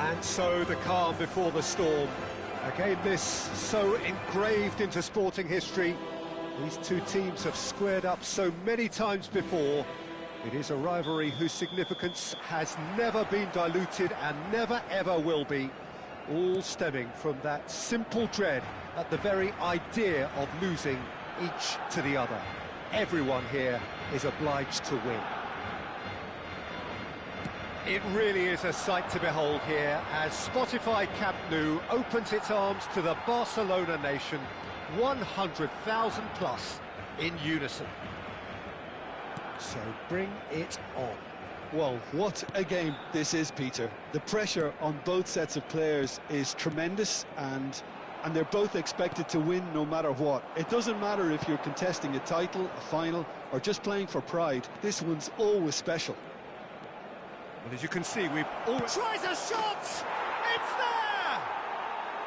And so the calm before the storm. Again, this so engraved into sporting history. These two teams have squared up so many times before. It is a rivalry whose significance has never been diluted and never ever will be. All stemming from that simple dread at the very idea of losing each to the other. Everyone here is obliged to win. It really is a sight to behold here as Spotify Camp Nou opens its arms to the Barcelona nation, 100,000 plus in unison. So bring it on. Well, what a game this is, Peter. The pressure on both sets of players is tremendous, and they're both expected to win no matter what. It doesn't matter if you're contesting a title, a final, or just playing for pride. This one's always special. Well, as you can see, we've always... Tries a shot! It's there!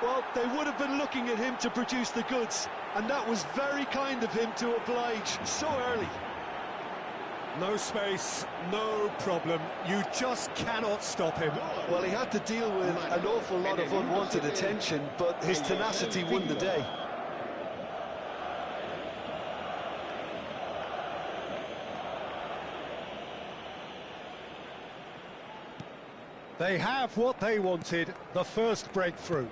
Well, they would have been looking at him to produce the goods, and that was very kind of him to oblige so early. No space, no problem. You just cannot stop him. Well, he had to deal with an awful lot of unwanted attention, but his tenacity won the day. They have what they wanted, the first breakthrough.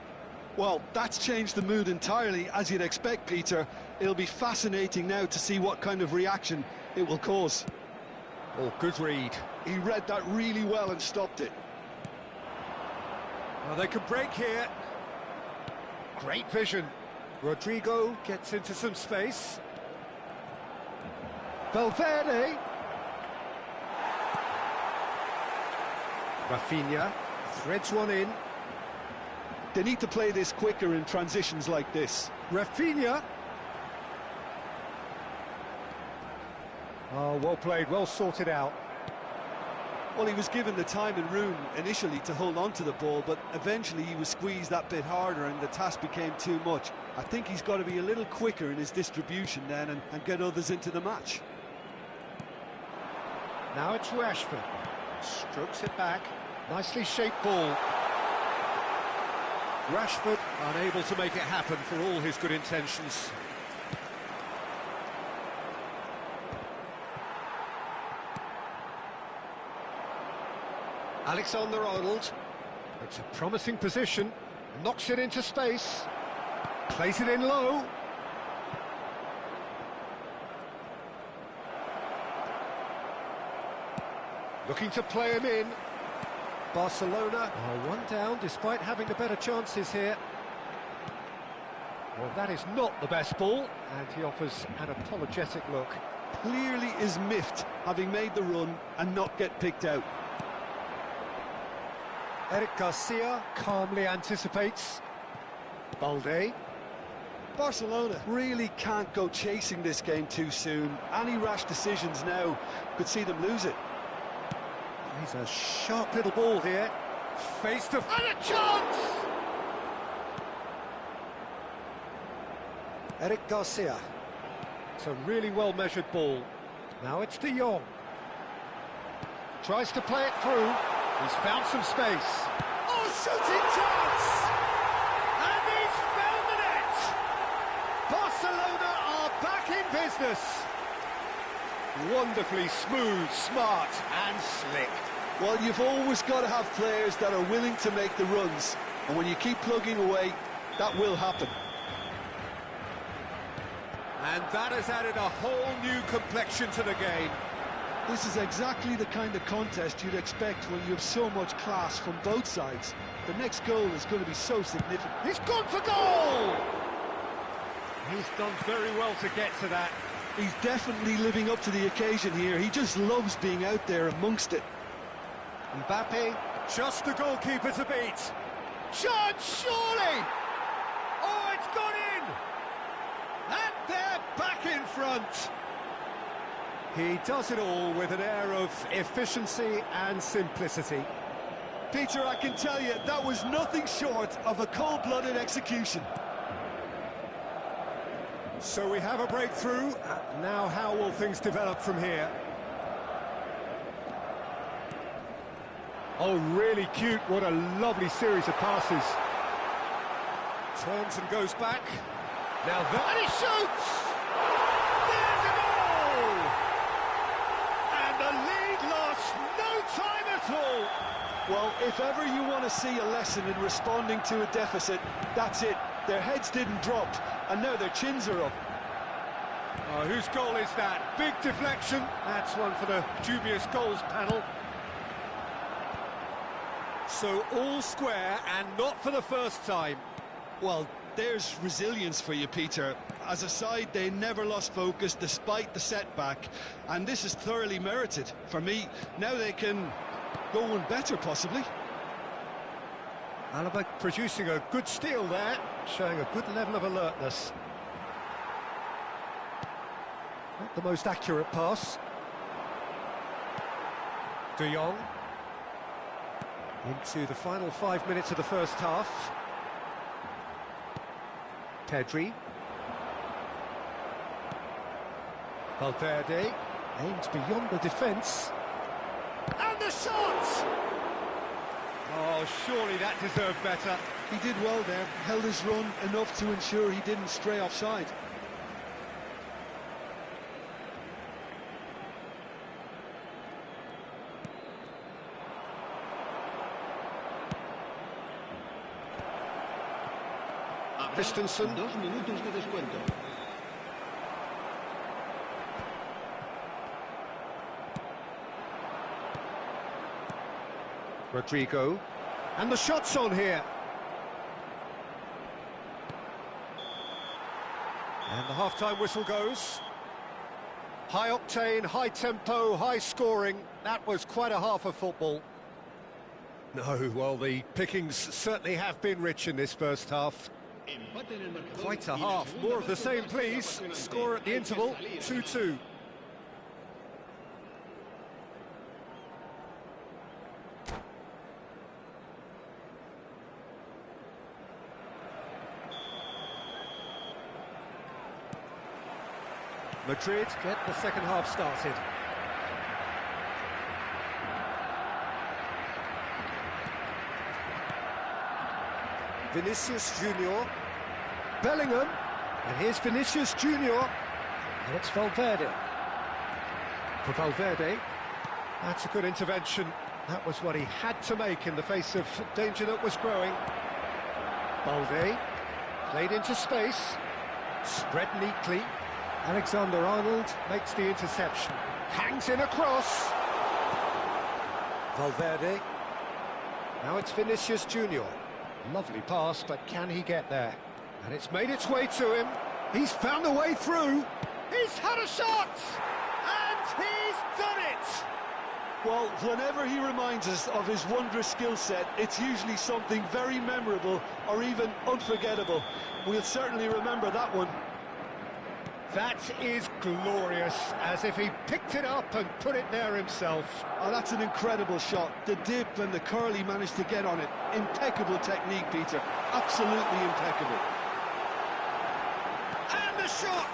Well, that's changed the mood entirely, as you'd expect, Peter. It'll be fascinating now to see what kind of reaction it will cause. Oh, good read. He read that really well and stopped it. Well, they can break here. Great vision. Rodrigo gets into some space. Valverde. Rafinha threads one in. They need to play this quicker in transitions like this. Rafinha. Oh, well played, well sorted out. Well, he was given the time and room initially to hold on to the ball, but eventually he was squeezed that bit harder and the task became too much. I think he's got to be a little quicker in his distribution then and get others into the match. Now it's Rashford. Strokes it back. Nicely shaped ball. Rashford unable to make it happen for all his good intentions. Alexander-Arnold. It's a promising position. Knocks it into space. Plays it in low. Looking to play him in. Barcelona are one down despite having the better chances here. Well, that is not the best ball, and he offers an apologetic look. Clearly is miffed, having made the run and not get picked out. Eric Garcia calmly anticipates. Balde. Barcelona really can't go chasing this game too soon. Any rash decisions now could see them lose it. He's a sharp little ball here. Face to... And a chance! Eric Garcia. It's a really well-measured ball. Now it's De Jong. Tries to play it through. He's found some space. Oh, shooting chance! And he's found the net! Barcelona are back in business. Wonderfully smooth, smart and slick. Well, you've always got to have players that are willing to make the runs, and when you keep plugging away, that will happen. And that has added a whole new complexion to the game. This is exactly the kind of contest you'd expect when you have so much class from both sides. The next goal is going to be so significant. He's gone for goal! He's done very well to get to that. He's definitely living up to the occasion here. He just loves being out there amongst it. Mbappe, just the goalkeeper to beat. Chance, surely! Oh, it's gone in! And they're back in front. He does it all with an air of efficiency and simplicity. Peter, I can tell you, that was nothing short of a cold-blooded execution. So we have a breakthrough. Now how will things develop from here? Oh, really cute. What a lovely series of passes. Turns and goes back. Now that... And he shoots! There's a goal! And the lead lost no time at all. Well, if ever you want to see a lesson in responding to a deficit, that's it. Their heads didn't drop, and now their chins are up. Oh, whose goal is that? Big deflection. That's one for the dubious goals panel. So all square, and not for the first time. Well, there's resilience for you, Peter. As a side, they never lost focus despite the setback, and this is thoroughly merited. For me, now they can go one better, possibly. Alaba producing a good steal there, showing a good level of alertness. Not the most accurate pass. De Jong. Into the final 5 minutes of the first half. Pedri. Valverde aims beyond the defence. And the shot! Oh, surely that deserved better. He did well there, held his run enough to ensure he didn't stray offside. Christensen. 2 minutos de descuento. Rodrigo. And the shot's on here. And the half-time whistle goes. High octane, high tempo, high scoring. That was quite a half of football. No, well, the pickings certainly have been rich in this first half. Quite a half. More of the same, please. Score at the interval, 2-2. Madrid get the second half started. Vinicius Junior. Bellingham. And here's Vinicius Junior. And it's Valverde. For Valverde, that's a good intervention. That was what he had to make in the face of danger that was growing. Balde. Played into space. Spread neatly. Alexander-Arnold makes the interception. Hangs in a cross. Valverde. Now it's Vinicius Junior. Lovely pass, but can he get there? And it's made its way to him. He's found a way through. He's had a shot! And he's done it! Well, whenever he reminds us of his wondrous skill set, it's usually something very memorable or even unforgettable. We'll certainly remember that one. That is glorious, as if he picked it up and put it there himself. Oh, that's an incredible shot. The dip and the curl he managed to get on it. Impeccable technique, Peter. Absolutely impeccable. And the shot!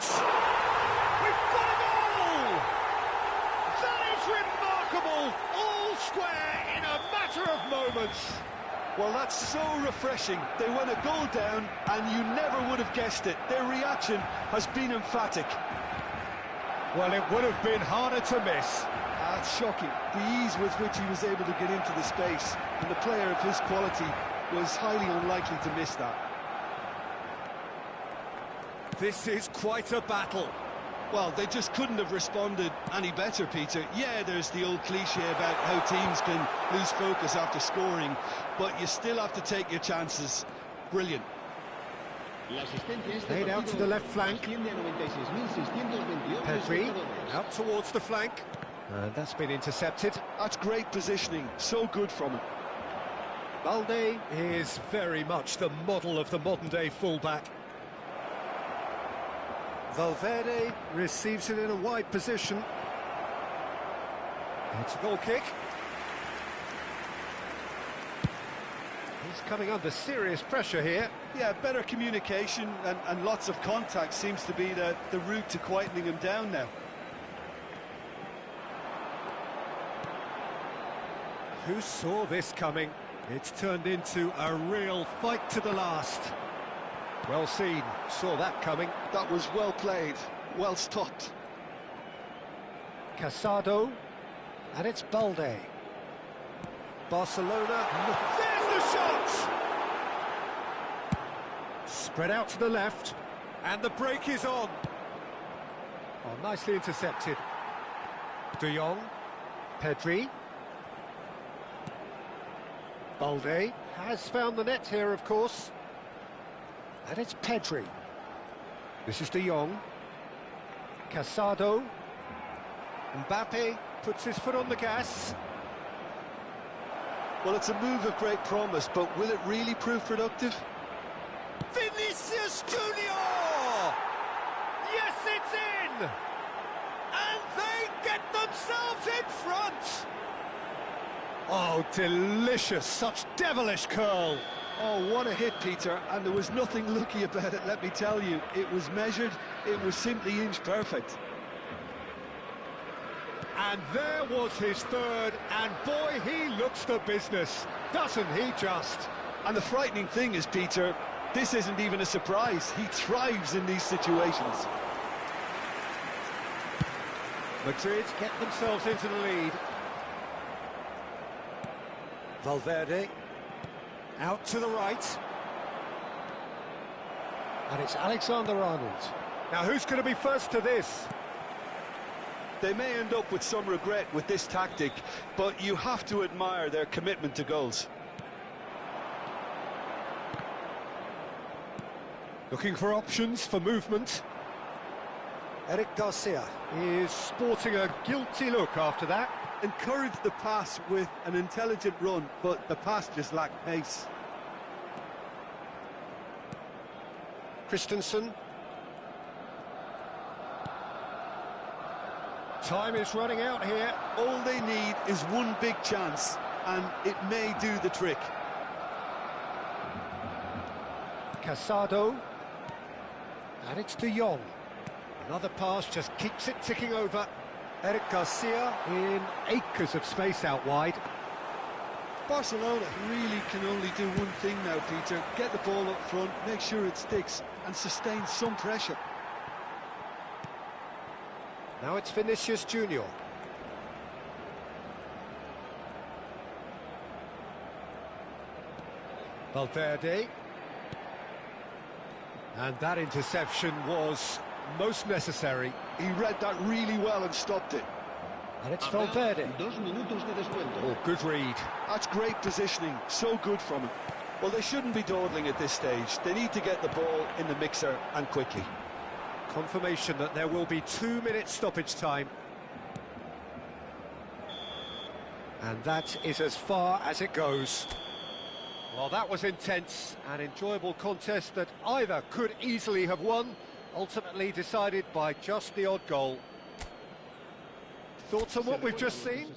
We've got a goal! That is remarkable! All square in a matter of moments. Well, that's so refreshing. They went a goal down, and you never would have guessed it. Their reaction has been emphatic. Well, it would have been harder to miss. That's shocking. The ease with which he was able to get into the space, and the player of his quality was highly unlikely to miss that. This is quite a battle. Well, they just couldn't have responded any better, Peter. Yeah, there's the old cliche about how teams can lose focus after scoring, but you still have to take your chances. Brilliant. Laid out to the left flank. Pedri out towards the flank. And that's been intercepted. That's great positioning. So good from him. Balde is very much the model of the modern-day fullback. Valverde receives it in a wide position. It's a goal kick. He's coming under serious pressure here. Yeah, better communication and lots of contact seems to be the route to quietening him down now. Who saw this coming? It's turned into a real fight to the last. Well seen, saw that coming. That was well played, well stopped. Casado, and it's Balde. Barcelona, there's the shot! Spread out to the left, and the break is on. Oh, nicely intercepted. De Jong, Pedri. Balde has found the net here, of course. And it's Pedri. This is De Jong. Casado. Mbappe puts his foot on the gas. Well, it's a move of great promise, but will it really prove productive? Vinicius Junior! Yes, it's in! And they get themselves in front! Oh, delicious, such devilish curl. Oh, what a hit, Peter, and there was nothing lucky about it, let me tell you. It was measured, it was simply inch perfect. And there was his third, and boy, he looks the business, doesn't he just? And the frightening thing is, Peter, this isn't even a surprise. He thrives in these situations. Madrid get themselves into the lead. Valverde, out to the right. And it's Alexander-Arnold. Now, who's going to be first to this? They may end up with some regret with this tactic, but you have to admire their commitment to goals. Looking for options for movement. Eric Garcia is sporting a guilty look after that. Encouraged the pass with an intelligent run, but the pass just lacked pace. Christensen. Time is running out here. All they need is one big chance, and it may do the trick. Casado. And it's De Jong. Another pass just keeps it ticking over. Eric Garcia in acres of space out wide. Barcelona really can only do one thing now, Peter. Get the ball up front, make sure it sticks, and sustain some pressure. Now it's Vinicius Junior. Valverde. And that interception was most necessary. He read that really well and stopped it. And it's Valverde. Oh, good read. That's great positioning, so good from him. Well, they shouldn't be dawdling at this stage. They need to get the ball in the mixer and quickly. Confirmation that there will be 2 minutes stoppage time. And that is as far as it goes. Well, that was intense, an enjoyable contest that either could easily have won, ultimately decided by just the odd goal. Thoughts on what we've just seen?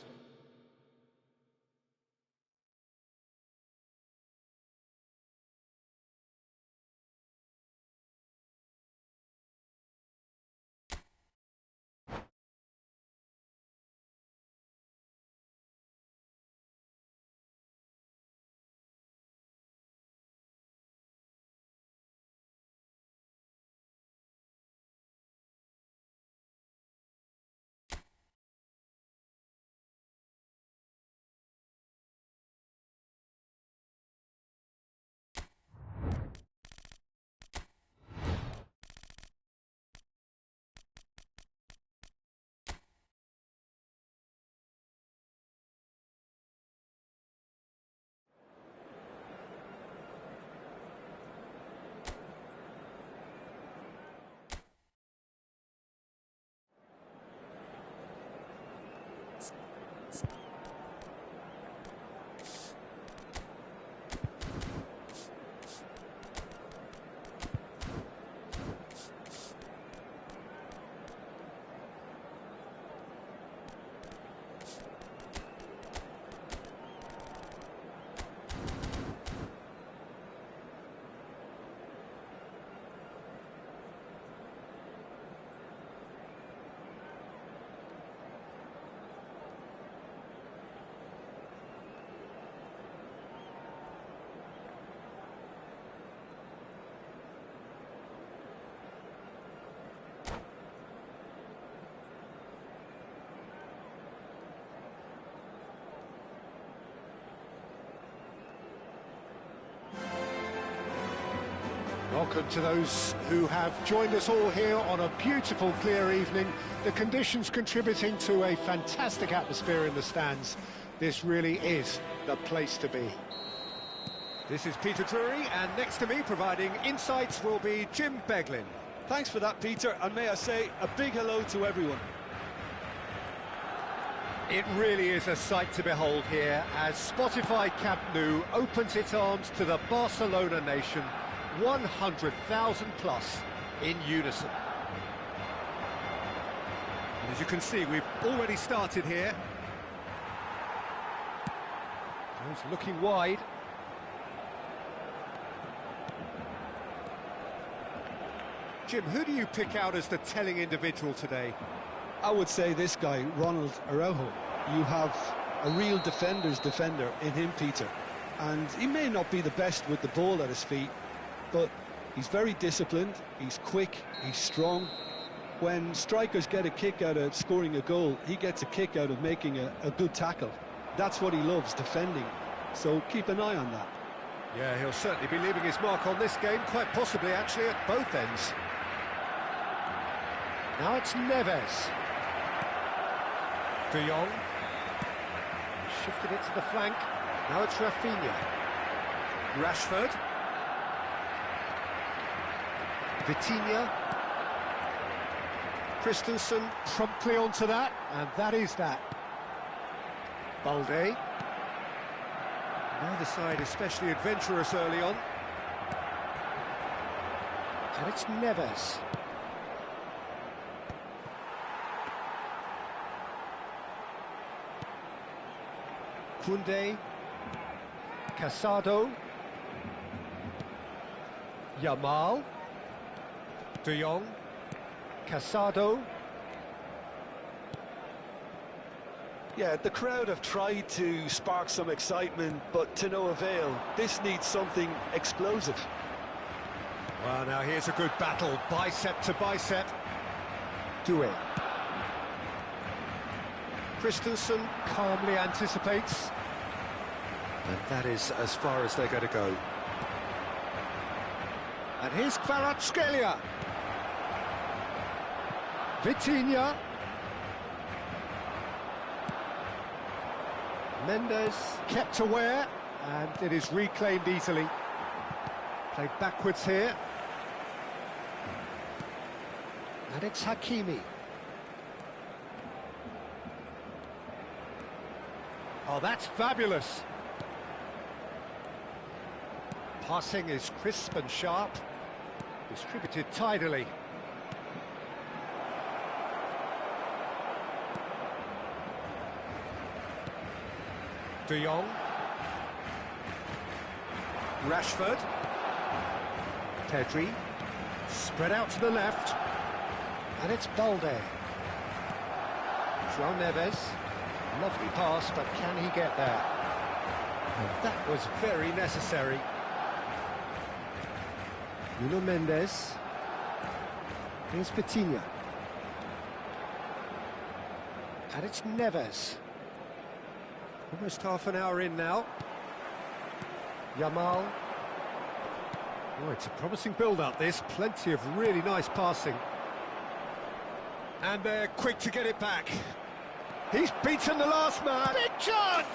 Welcome to those who have joined us all here on a beautiful, clear evening. The conditions contributing to a fantastic atmosphere in the stands. This really is the place to be. This is Peter Drury, and next to me, providing insights, will be Jim Beglin. Thanks for that, Peter, and may I say a big hello to everyone. It really is a sight to behold here as Spotify Camp Nou opens its arms to the Barcelona nation, 100,000 plus in unison. And as you can see, we've already started here. He's looking wide. Jim, who do you pick out as the telling individual today? I would say this guy, Ronald Araujo. You have a real defender's defender in him, Peter. And he may not be the best with the ball at his feet, but he's very disciplined, he's quick, he's strong. When strikers get a kick out of scoring a goal, he gets a kick out of making a good tackle. That's what he loves, defending. So keep an eye on that. Yeah, he'll certainly be leaving his mark on this game, quite possibly actually at both ends. Now it's Neves. De Jong. Shifted it to the flank. Now it's Rafinha. Rashford. Vitinha. Christensen promptly onto that, and that is that. Balde. Neither side especially adventurous early on. And it's Neves. Koundé, Casado, Yamal, De Jong, Casado. Yeah, the crowd have tried to spark some excitement, but to no avail. This needs something explosive. Well, now here's a good battle, bicep to bicep. Doué. Christensen calmly anticipates. And that is as far as they're going to go. And here's Kvaratskhelia. Vitinha. Mendes kept aware, and it is reclaimed easily. Played backwards here. And it's Hakimi. Oh, that's fabulous. Passing is crisp and sharp. Distributed tidily. De Jong. Rashford. Pedri. Spread out to the left. And it's Balde. João Neves. Lovely pass, but can he get there? And that was very necessary. Nuno Mendes. Here's Vitinha. And it's Neves. Almost half an hour in now. Yamal. Oh, it's a promising build-up, this. Plenty of really nice passing. And they're quick to get it back. He's beaten the last man. Big chance!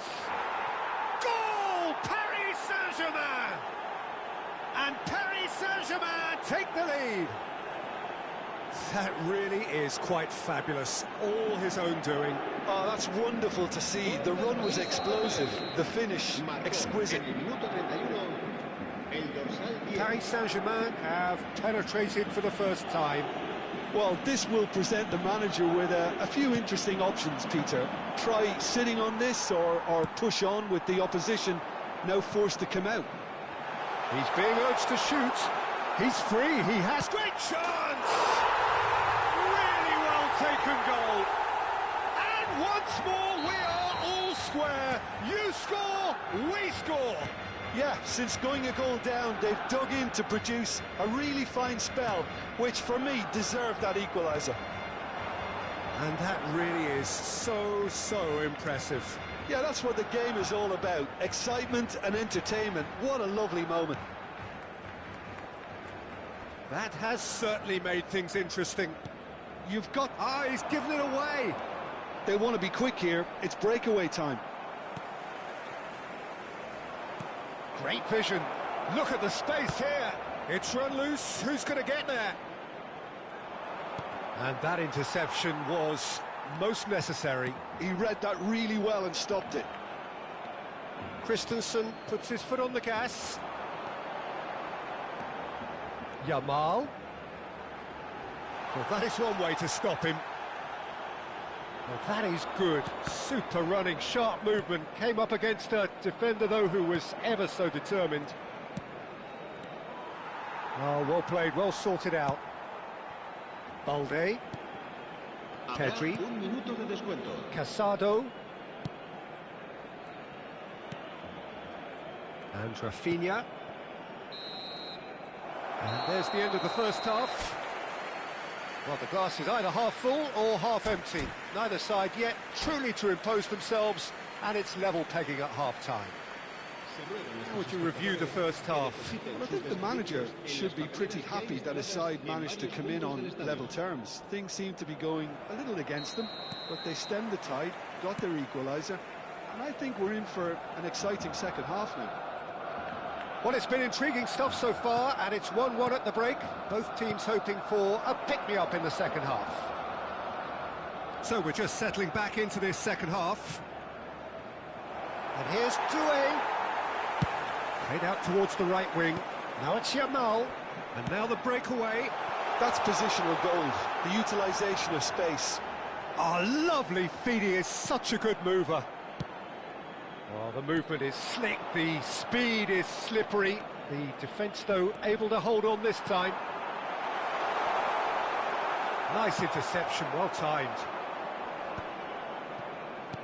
Goal! Paris Saint-Germain! And Paris Saint-Germain take the lead. That really is quite fabulous. All his own doing. Oh, that's wonderful to see. The run was explosive, the finish exquisite. Paris Saint-Germain have penetrated for the first time. Well, this will present the manager with a few interesting options, Peter. Try sitting on this or push on with the opposition now forced to come out. He's being urged to shoot. He's free. He has great chance. Really well taken goal. And once more, we are all square. You score, we score. Yeah, since going a goal down, they've dug in to produce a really fine spell, which for me deserved that equaliser. And that really is so impressive. Yeah, that's what the game is all about. Excitement and entertainment. What a lovely moment. That has certainly made things interesting. You've got... Ah, he's given it away. They want to be quick here. It's breakaway time. Great vision. Look at the space here. It's run loose. Who's going to get there? And that interception was most necessary. He read that really well and stopped it. Christensen puts his foot on the gas. Yamal. Well, that is one way to stop him. Well, that is good. Super running, sharp movement. Came up against a defender, though, who was ever so determined. Oh, well played, well sorted out. Balde. Pedri. Casado. And Rafinha. And there's the end of the first half. Well, the glass is either half full or half empty. Neither side yet truly to impose themselves, and it's level pegging at half-time. How would you review the first half? Well, I think the manager should be pretty happy that his side managed to come in on level terms. Things seem to be going a little against them, but they stemmed the tide, got their equaliser, and I think we're in for an exciting second half now. Well, it's been intriguing stuff so far, and it's 1-1 at the break. Both teams hoping for a pick-me-up in the second half. So we're just settling back into this second half. And here's Doué. Played out towards the right wing. Now it's Yamal. And now the breakaway. That's positional gold, the utilisation of space. Oh, lovely feed. He is such a good mover. Well, the movement is slick, the speed is slippery. The defence, though, able to hold on this time. Nice interception, well timed.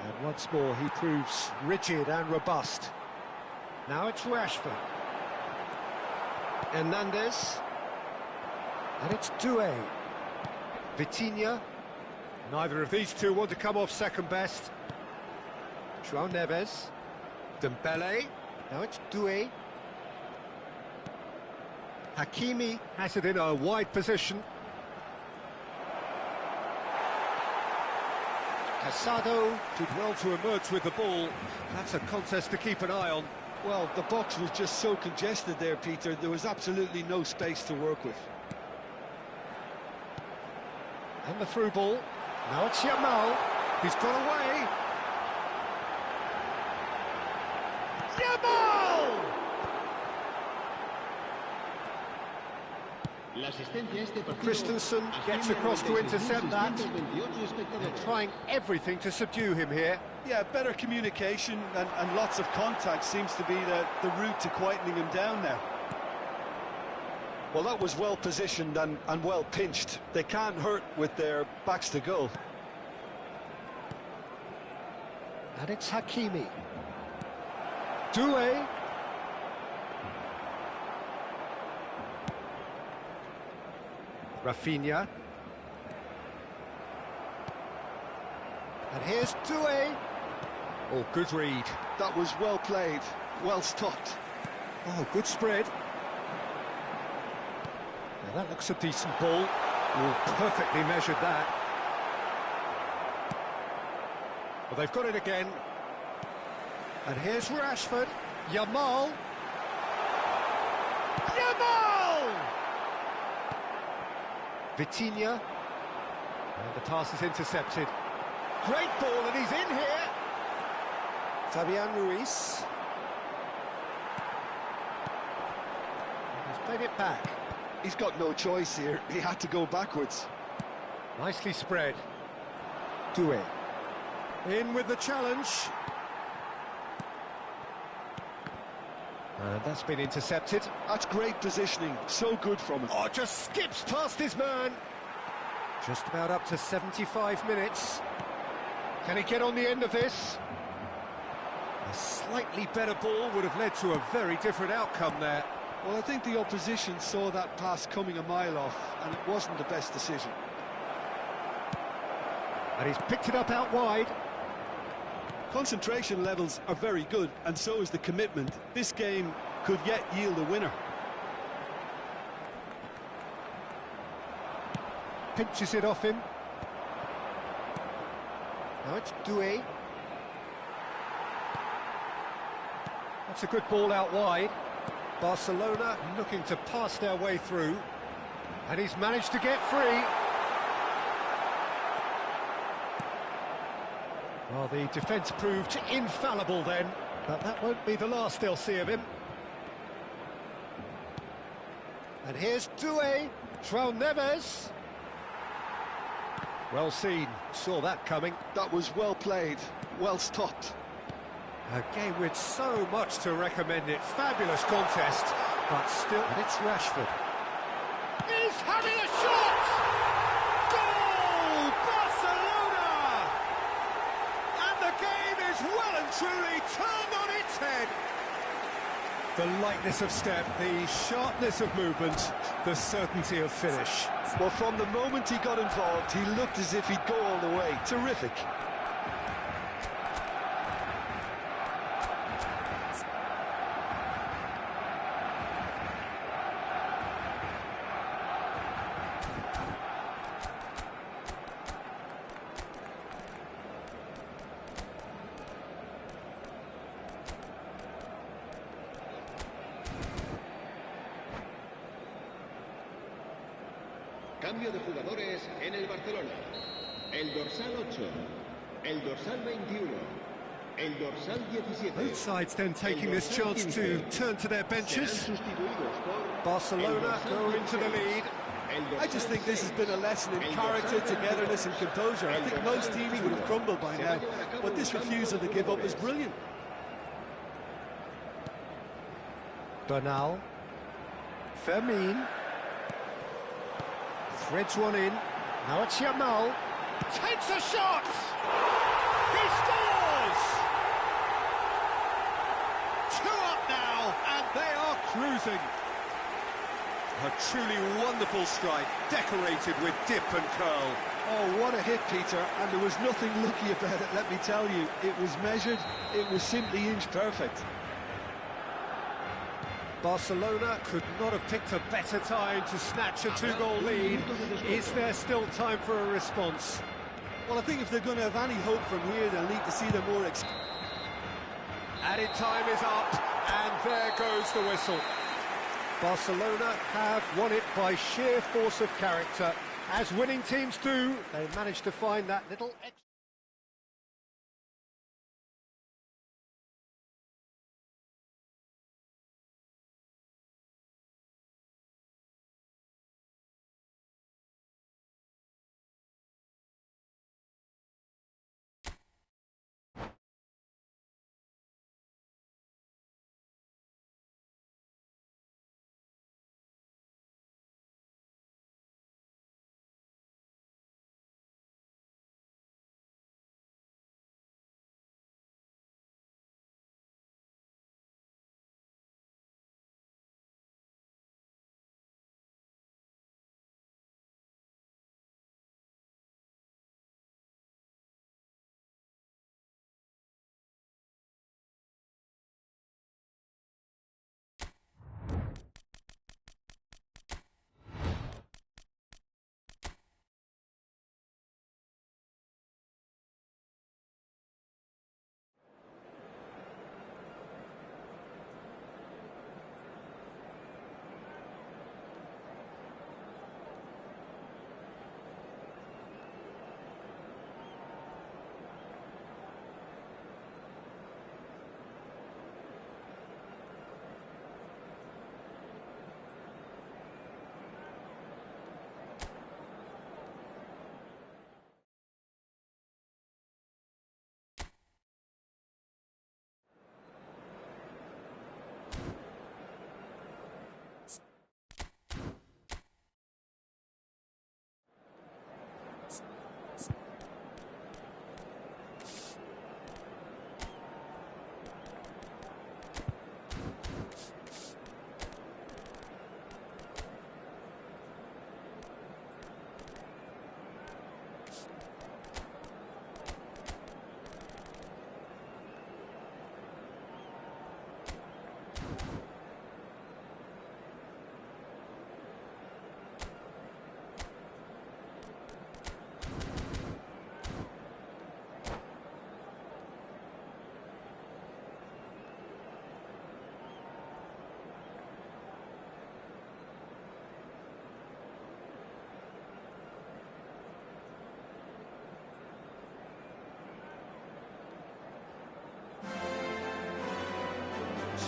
And once more, he proves rigid and robust. Now it's Rashford. Hernandez. And it's Doué. Vitinha. Neither of these two want to come off second best. João Neves. Dembele. Now it's Doué. Hakimi has it in a wide position. Casado did well to emerge with the ball. That's a contest to keep an eye on. Well, the box was just so congested there, Peter. There was absolutely no space to work with. And the through ball. Now it's Yamal. He's got away. Yamal! Christensen gets across to intercept that. They're trying everything to subdue him here. Yeah, better communication and lots of contact seems to be the route to quietening him down now. Well, that was well positioned and well pinched. They can't hurt with their backs to goal. And it's Hakimi. Doué. Rafinha. And here's Doué. Oh, good read. That was well played, well stopped. Oh, good spread. Now that looks a decent ball. Oh, perfectly measured that. Well, they've got it again. And here's Rashford. Yamal. Yamal! Vitinha. And the pass is intercepted. Great ball, and he's in here. Fabian Ruiz. He's played it back. He's got no choice here. He had to go backwards. Nicely spread. Doué. In with the challenge. And that's been intercepted. That's great positioning. So good from him. Oh, just skips past his man. Just about up to 75 minutes. Can he get on the end of this? A slightly better ball would have led to a very different outcome there. Well, I think the opposition saw that pass coming a mile off, and it wasn't the best decision. And he's picked it up out wide. Concentration levels are very good, and so is the commitment. This game could yet yield a winner. pinches it off him. Now it's Doué. That's a good ball out wide. Barcelona looking to pass their way through. And he's managed to get free. Well, the defence proved infallible then, but that won't be the last they'll see of him. And here's Doué, João Neves. Well seen, saw that coming. That was well played, well stopped. A game with so much to recommend it. Fabulous contest, but still, and it's Rashford. He's having a shot! Goal! Barcelona! And the game is well and truly turned on its head. The lightness of step, the sharpness of movement, the certainty of finish. Well, from the moment he got involved, he looked as if he'd go all the way. Terrific. Cambio de jugadores en el Barcelona. El dorsal 8, el dorsal 21, el dorsal 17. Both sides then taking this chance to turn to their benches. Barcelona go into the lead. I just think this has been a lesson in character, togetherness and composure. I think most teams would have crumbled by now, but this refusal to give up is brilliant. Bernal. Fermin. Threads one in. Now it's Yamal. Takes a shot! He scores! 2 up now, and they are cruising. A truly wonderful strike, decorated with dip and curl. Oh, what a hit, Peter, and there was nothing lucky about it, let me tell you. It was measured, it was simply inch perfect. Barcelona could not have picked a better time to snatch a 2-goal lead. Is there still time for a response? Well, I think if they're going to have any hope from here, they'll need to see them more. Added time is up, and there goes the whistle. Barcelona have won it by sheer force of character. As winning teams do, they managed to find that little extra.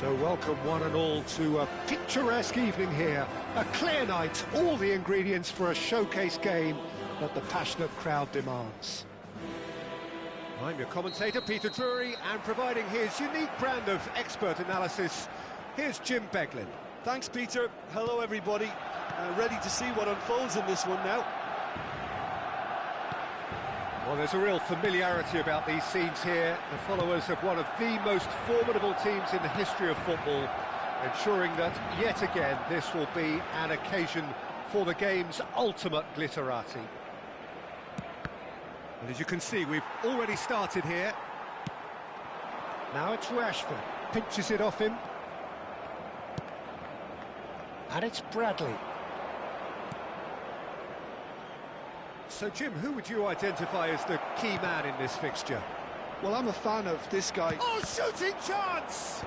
So welcome one and all to a picturesque evening here. A clear night, all the ingredients for a showcase game that the passionate crowd demands. I'm your commentator, Peter Drury, and providing his unique brand of expert analysis, here's Jim Beglin. Thanks, Peter. Hello, everybody. Ready to see what unfolds in this one now. Well, there's a real familiarity about these scenes here. The followers of one of the most formidable teams in the history of football, ensuring that, yet again, this will be an occasion for the game's ultimate glitterati. And as you can see, we've already started here. Now it's Rashford, pinches it off him. And it's Bradley. So, Jim, who would you identify as the key man in this fixture? Well, I'm a fan of this guy. Oh, shooting chance!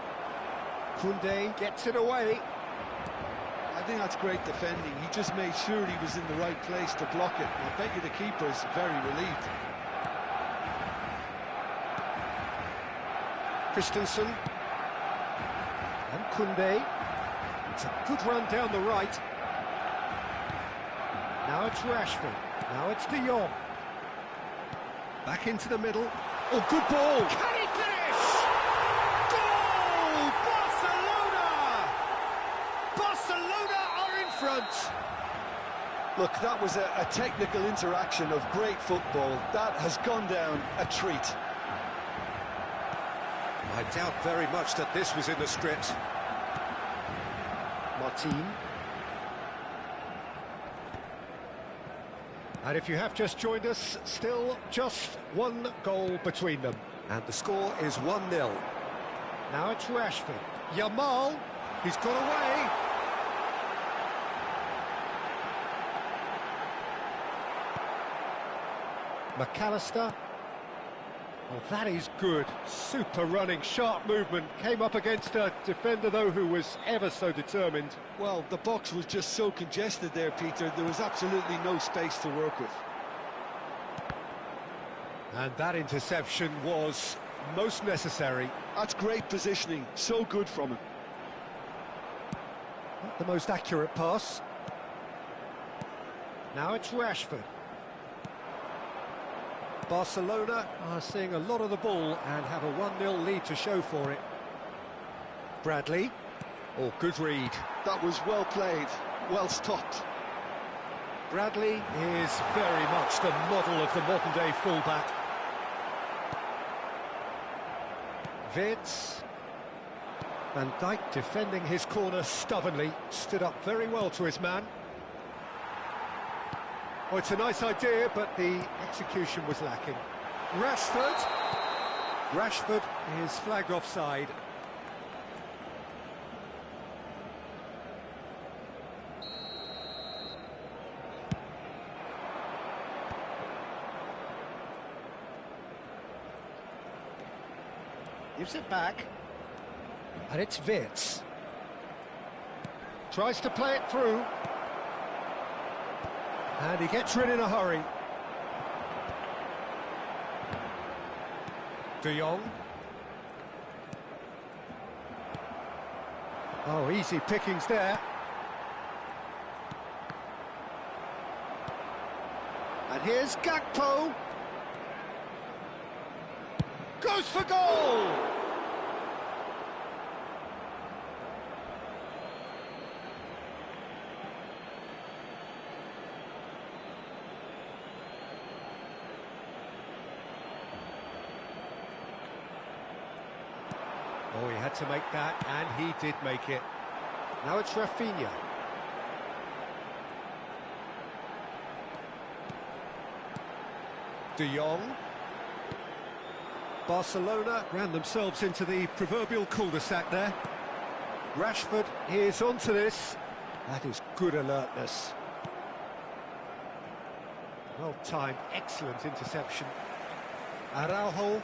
Koundé gets it away. I think that's great defending. He just made sure he was in the right place to block it. I bet you the keeper's very relieved. Christensen. And Koundé. It's a good run down the right. Now it's Rashford. Now it's De Jong. Back into the middle. Oh, good ball! Can he finish? Goal! Barcelona! Barcelona are in front! Look, that was a technical interaction of great football. That has gone down a treat. I doubt very much that this was in the script. Martin. And if you have just joined us, still just one goal between them. And the score is 1-0. Now it's Rashford. Yamal, he's got away. McAllister. Oh, that is good. Super running, sharp movement. Came up against a defender, though, who was ever so determined. Well, the box was just so congested there, Peter. There was absolutely no space to work with. And that interception was most necessary. That's great positioning. So good from him. Not the most accurate pass. Now it's Rashford. Barcelona are seeing a lot of the ball and have a 1-0 lead to show for it. Bradley. Oh, good read. That was well played, well stopped. Bradley is very much the model of the modern-day fullback. Wirtz. Van Dijk defending his corner stubbornly, stood up very well to his man. Oh, it's a nice idea, but the execution was lacking. Rashford. Rashford is flagged offside. Gives it back. And it's Wirtz. Tries to play it through. And he gets rid in a hurry. De Jong. Oh, easy pickings there. And here's Gakpo. Goes for goal! Oh, he had to make that, and he did make it. Now it's Rafinha. De Jong. Barcelona ran themselves into the proverbial cul-de-sac there. Rashford is onto this. That is good alertness. Well timed, excellent interception. Araujo,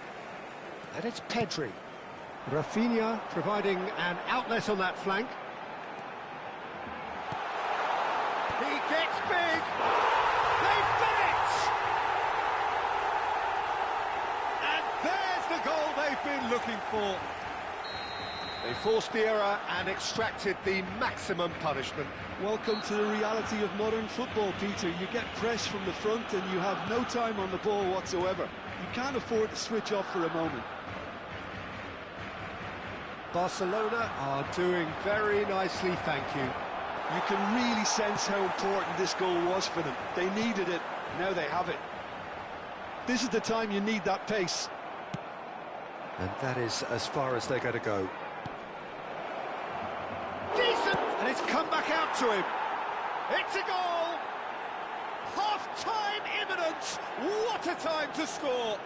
and it's Pedri. Rafinha providing an outlet on that flank. He gets big. They've done it! And there's the goal they've been looking for. They forced the error and extracted the maximum punishment. Welcome to the reality of modern football, Peter. You get press from the front and you have no time on the ball whatsoever. You can't afford to switch off for a moment. Barcelona are doing very nicely, thank you. You can really sense how important this goal was for them. They needed it, now they have it. This is the time you need that pace. And that is as far as they're going to go. Decent! And it's come back out to him. It's a goal! Half-time imminent! What a time to score!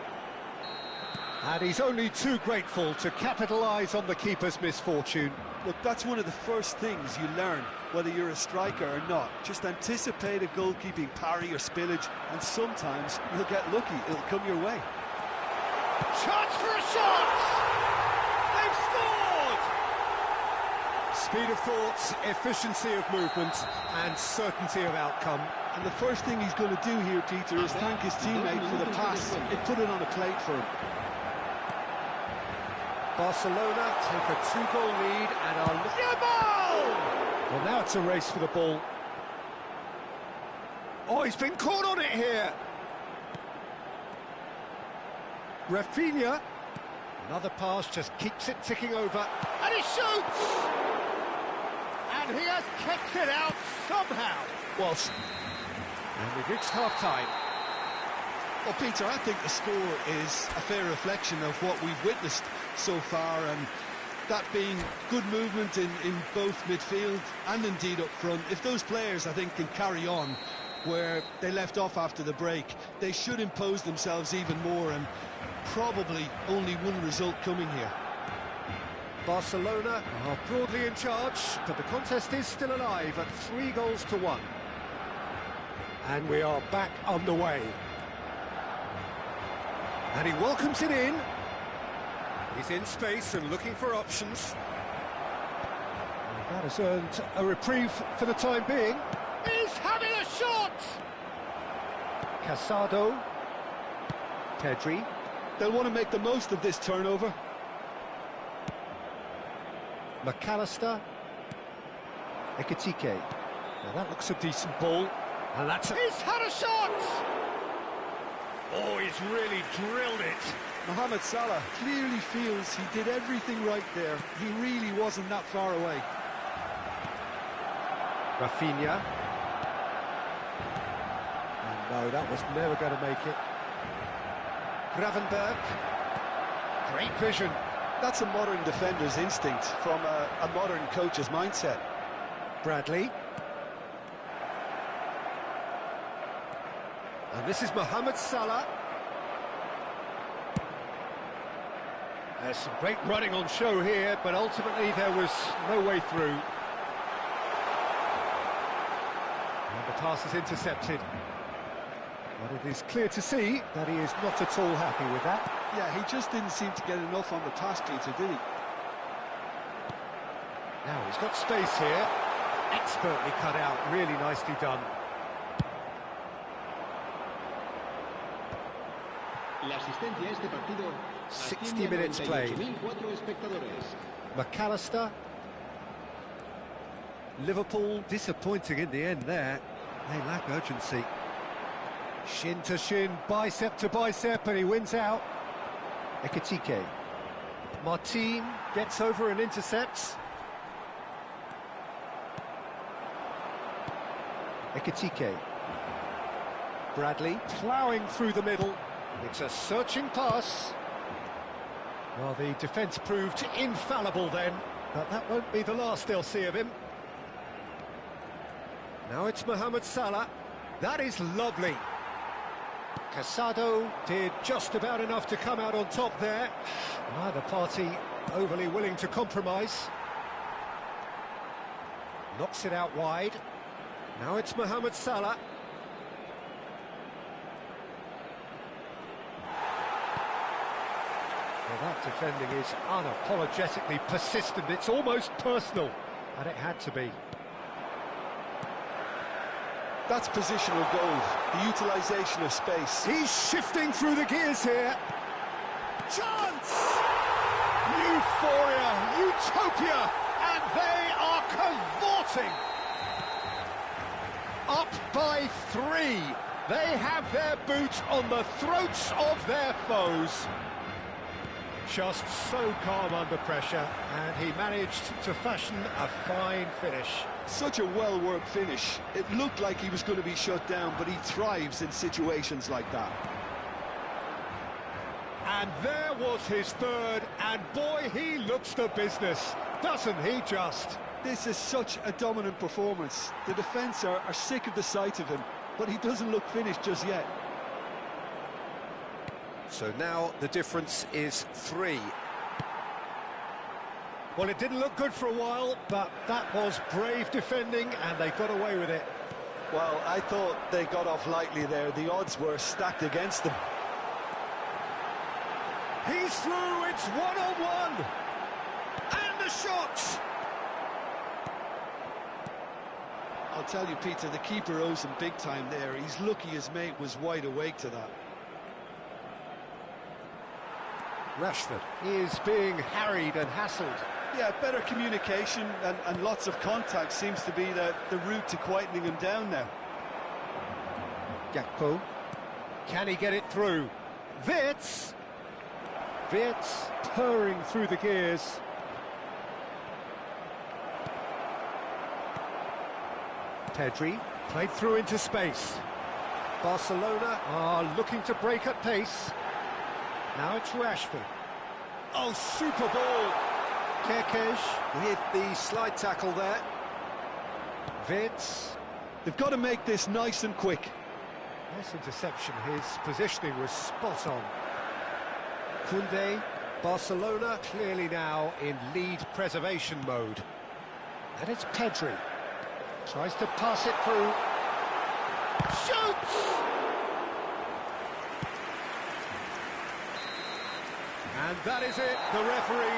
And he's only too grateful to capitalise on the keeper's misfortune. Look, that's one of the first things you learn, whether you're a striker or not. Just anticipate a goalkeeping parry or spillage, and sometimes you'll get lucky, it'll come your way. Chance for a shot! They've scored! Speed of thought, efficiency of movement, and certainty of outcome. And the first thing he's going to do here, Peter, is thank his teammate for the pass. It put it on a plate for him. Barcelona take a 2-goal lead and are looking at ball! Well, now it's a race for the ball. Oh, he's been caught on it here. Rafinha. Another pass just keeps it ticking over. And he shoots! And he has kept it out somehow. Walsh. And we've reached half-time. Well, Peter, I think the score is a fair reflection of what we've witnessed so far, and that being good movement in both midfield and indeed up front. If those players, I think, can carry on where they left off after the break, they should impose themselves even more, and probably only one result coming here. Barcelona are broadly in charge, but the contest is still alive at 3-1. And we are back underway. And he welcomes it in. He's in space and looking for options. And that has earned a reprieve for the time being. He's having a shot! Casado. Pedri. They'll want to make the most of this turnover. McAllister. Ekitike. Now that looks a decent ball. And that's... He's had a shot! Oh, he's really drilled it. Mohamed Salah clearly feels he did everything right there. He really wasn't that far away. Rafinha. And no, that was never going to make it. Gravenberg. Great vision. That's a modern defender's instinct from a modern coach's mindset. Bradley. And this is Mohamed Salah. There's some great running on show here, but ultimately there was no way through. And the pass is intercepted. But it is clear to see that he is not at all happy with that. Yeah, he just didn't seem to get enough on the pass, Peter, did he? Now he's got space here. Expertly cut out, really nicely done. La asistencia a este partido 60 minutes played. McAllister. Liverpool disappointing in the end there. They lack urgency. Shin to shin, bicep to bicep, and he wins out. Ekitike. Martin gets over and intercepts. Ekitike. Bradley ploughing through the middle. It's a searching pass. Well, the defence proved infallible then, but that won't be the last they'll see of him. Now it's Mohamed Salah. That is lovely. Casado did just about enough to come out on top there. Neither party overly willing to compromise. Knocks it out wide. Now it's Mohamed Salah. Well, that defending is unapologetically persistent. It's almost personal, and it had to be. That's positional goal, the utilisation of space. He's shifting through the gears here. Chance! Euphoria, utopia! Dieu! And they are cavorting! Up by 3. They have their boot on the throats of their foes. Just so calm under pressure, and he managed to fashion a fine finish. Such a well-worked finish. It looked like he was going to be shut down, but he thrives in situations like that. And there was his third, and boy, he looks the business, doesn't he just? This is such a dominant performance. The defence are sick of the sight of him, but he doesn't look finished just yet. So now the difference is 3. Well, it didn't look good for a while, but that was brave defending, and they got away with it. Well, I thought they got off lightly there. The odds were stacked against them. He's through, it's one-on-one! And the shot! I'll tell you, Peter, the keeper owes him big time there. He's lucky his mate was wide awake to that. Rashford is being harried and hassled. Yeah, better communication and lots of contact seems to be the route to quietening him down now. Gakpo. Can he get it through? Wirtz purring through the gears. Pedri played through into space. Barcelona are looking to break at pace. Now it's Rashford. Oh, super ball. Kerkez With the slide tackle there. Wirtz. They've got to make this nice and quick. Nice interception. His positioning was spot on. Koundé. Barcelona clearly now in lead preservation mode. And it's Pedri. Tries to pass it through. Shoots! And that is it. The referee